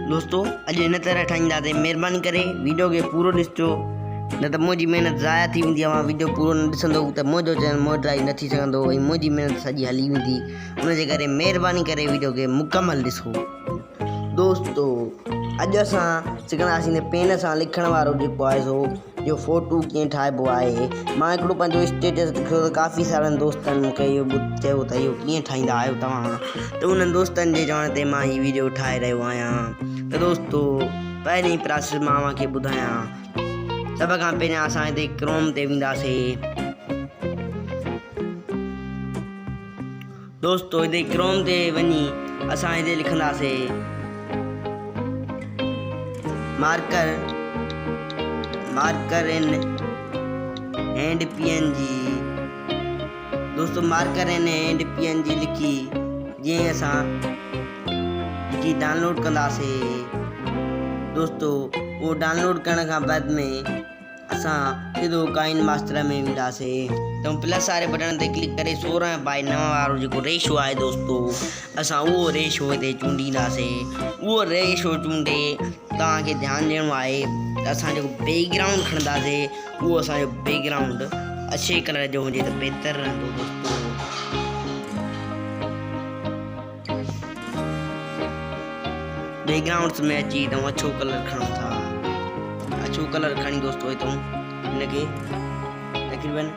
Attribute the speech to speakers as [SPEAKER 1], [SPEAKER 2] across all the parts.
[SPEAKER 1] दोस्तों अॼु इन तरह ठाहींदासीं। महिरबानी करे वीडियो खे पूरो ॾिसिजो, न त मुंहिंजी महिनत ज़ाया थी वेंदी। मां वीडियो पूरो न ॾिसंदो त मुंहिंजो चैनल मोनेटाइज़ न थी सघंदो ऐं मुंहिंजी महिनत सॼी हली वेंदी। उनजे करे महिरबानी करे वीडियो खे मुकमल ॾिसो। दोस्तों अॼु असां सिखंदासीं पेन सां लिखण वारो जेको आहे सो जो फ़ोटू कीअं ठाहिबो आहे। मां हिकिड़ो पंहिंजो स्टेटस लिखियो त काफ़ी सारनि दोस्तनि मूंखे इहो चयो त इहो कीअं ठाहींदा आहियो तव्हां, त उन्हनि दोस्तनि जे चवण ते मां हीअ वीडियो ठाहे रहियो आहियां। त दोस्तों पहिरीं प्रोसेस मां तव्हांखे ॿुधायां। सभ खां पहिरियां असां हिते क्रोम ते वेंदासीं। दोस्तों हिते क्रोम ते वञी असां हिते लिखंदासीं मार्कर इन एंड PNG। दोस्तों मार्कर इन एंड PNG लिखी जीअं असां लिखी डाउनलोड कंदासीं। दोस्तों वो डाउनलोड करण खां बाद में असां सिधो काइन मास्टर में वेंदासीं। त प्लस वारे बटन ते क्लिक करे 16:9 वारो जेको रेशो आहे दोस्तों असां उहो रेशो हिते चूंडींदासीं। उहो रेशो चूंडे तव्हांखे ध्यानु ॾियणो आहे त असां जेको बैकग्राउंड खणंदासीं उहो असांजो बैकग्राउंड अच्छे कलर जो हुजे त बहितर रहंदो। दोस्तों बैकग्राउंड्स में अची त अच्छो कलर खणूं था। अच्छो कलर खणी दोस्तों हितां हिनखे तक़रीबन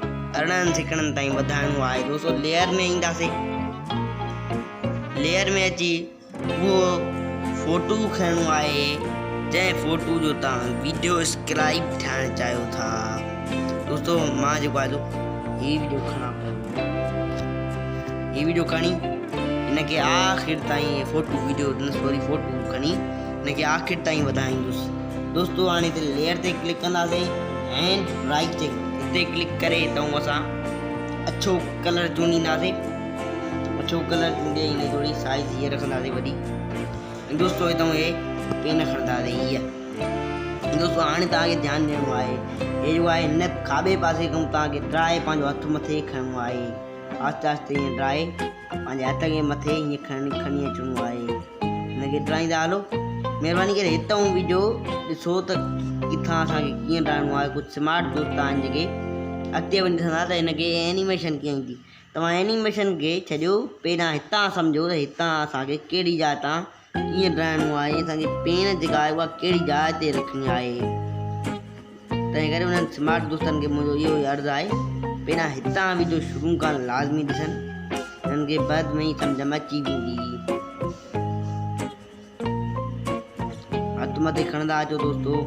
[SPEAKER 1] 18 सेकंडनि ताईं वधाइणो आहे। दोस्तों लेयर में ईंदासीं। लेयर में अची उहो फ़ोटू खणणो आहे जंहिं फ़ोटू जो तव्हां वीडियो स्क्राइब ठाहिणु चाहियो था। दोस्तों मां जेको आहे हीअ वीडियो खणा पियो। हीअ वीडियो खणी हिनखे आख़िर ताईं फ़ोटू खणी हिनखे आख़िर ताईं वधाईंदुसि। दोस्तों हाणे हिते लेयर ते क्लिक कंदासीं एंड राइट ते हिते क्लिक करे त असां अच्छो कलर चूंडींदासीं। अच्छो कलर चूंडे हिन थोरी साइज़ हीअ रखंदासीं वॾी। दोस्तों हितां हे पेन खणंदासीं हीअ। दोस्तों हाणे तव्हांखे ध्यानु ॾियणो आहे हे जो आहे हिन खाॿे पासे खां तव्हांखे ड्राए पंहिंजो हथु मथे खणणो आहे। आस्ते आस्ते हीअं ड्राए पंहिंजे हथ खे मथे हीअं खणी अचिणो आहे। हिनखे ड्राईंदा हलो। महिरबानी करे हितां वीडियो ॾिसो त किथां असांखे कीअं ठाहिणो आहे। कुझु स्मार्ट दोस्त आहिनि जेके अॻिते वञी ॾिसंदा त हिनखे एनिमेशन कीअं ईंदी। तव्हां एनिमेशन खे छॾियो, पहिरियां हितां सम्झो त हितां असांखे कहिड़ी जाइ तां कीअं ठाहिणो आहे। असांखे पेन जेका आहे उहा कहिड़ी जाइ ते रखणी आहे। तंहिं करे उन्हनि स्मार्ट दोस्तनि खे मुंहिंजो इहो ई अर्ज़ु आहे पहिरियां हितां वीडियो शुरू खां लाज़मी ॾिसनि, हिननि खे बाद में ई सम्झ में अची वेंदी। हथु मथे खणंदा अचो दोस्तों।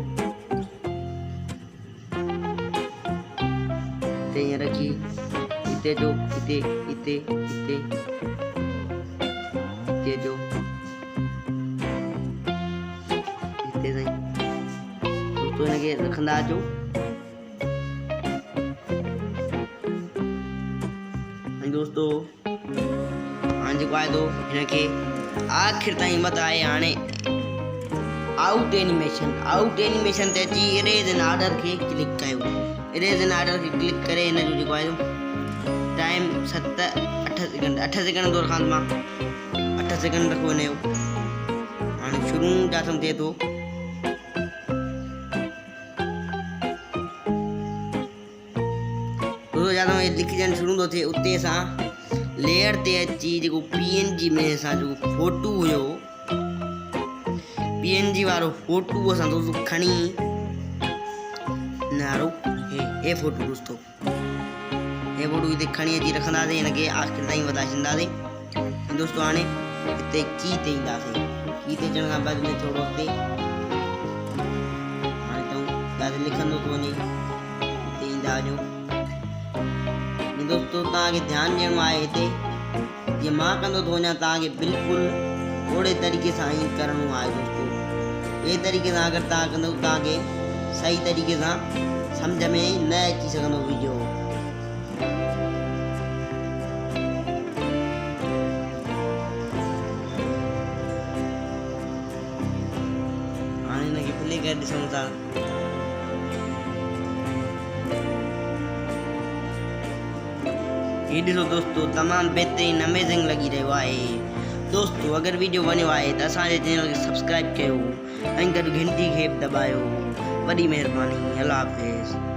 [SPEAKER 1] हिते हीअं रखी हिते जो हिते हिते हिते हिते जो हिते ताईं दोस्तों हिनखे रखंदा अचो। ऐं दोस्तों हाणे जेको आहे हिनखे आख़िर ताईं वधाए हाणे आउट एनिमेशन ते अची इरेज एंड ऑर्डर खे क्लिक कयो। इरेज एंड ऑर्डर खे क्लिक करे हिन जो जेको आहे टाइम 8 सेकंड थो रखां मां। 8 सेकंड रखो हिन जो। हाणे शुरू जाथम थिए थो। जाथम लिखजणु शुरू थो थिए। उते असां लेयर ते अची जेको PNG में असां जेको फ़ोटू हुयो PNG वारो फ़ोटू असां दोस्तों खणी नारो हे फ़ोटू दोस्तों हे फ़ोटू हिते खणी अची रखंदासीं। हिनखे आख़िर ताईं वधाए छॾींदासीं। दोस्तों हाणे हिते की ते ईंदासीं। की ते अचण खां बाद में थोरो अॻिते हाणे तव्हां लिखंदो थो वञे। हिते ईंदा वञो। दोस्तों तव्हांखे ध्यानु ॾियणो आहे हिते जीअं मां कंदो थो वञा तव्हांखे बिल्कुलु ओड़े तरीक़े सां ई करिणो आहे। दोस्तों ॿिए तरीक़े सां अगरि तव्हां कंदो तव्हांखे सही तरीक़े सां सम्झ में न अची सघंदो वीडियो। हाणे हिनखे प्ले करे ॾिसूं था। ये ॾिसो दोस्तों तमामु बहितरीन अमेजिंग लॻी रहियो आहे। दोस्तों अगर वीडियो वणियो आहे त असांजे चैनल खे सब्सक्राइब कयो ऐं गॾु घंटी खे बि दॿायो। वॾी महिरबानी। अल्लाह हाफ़िज़।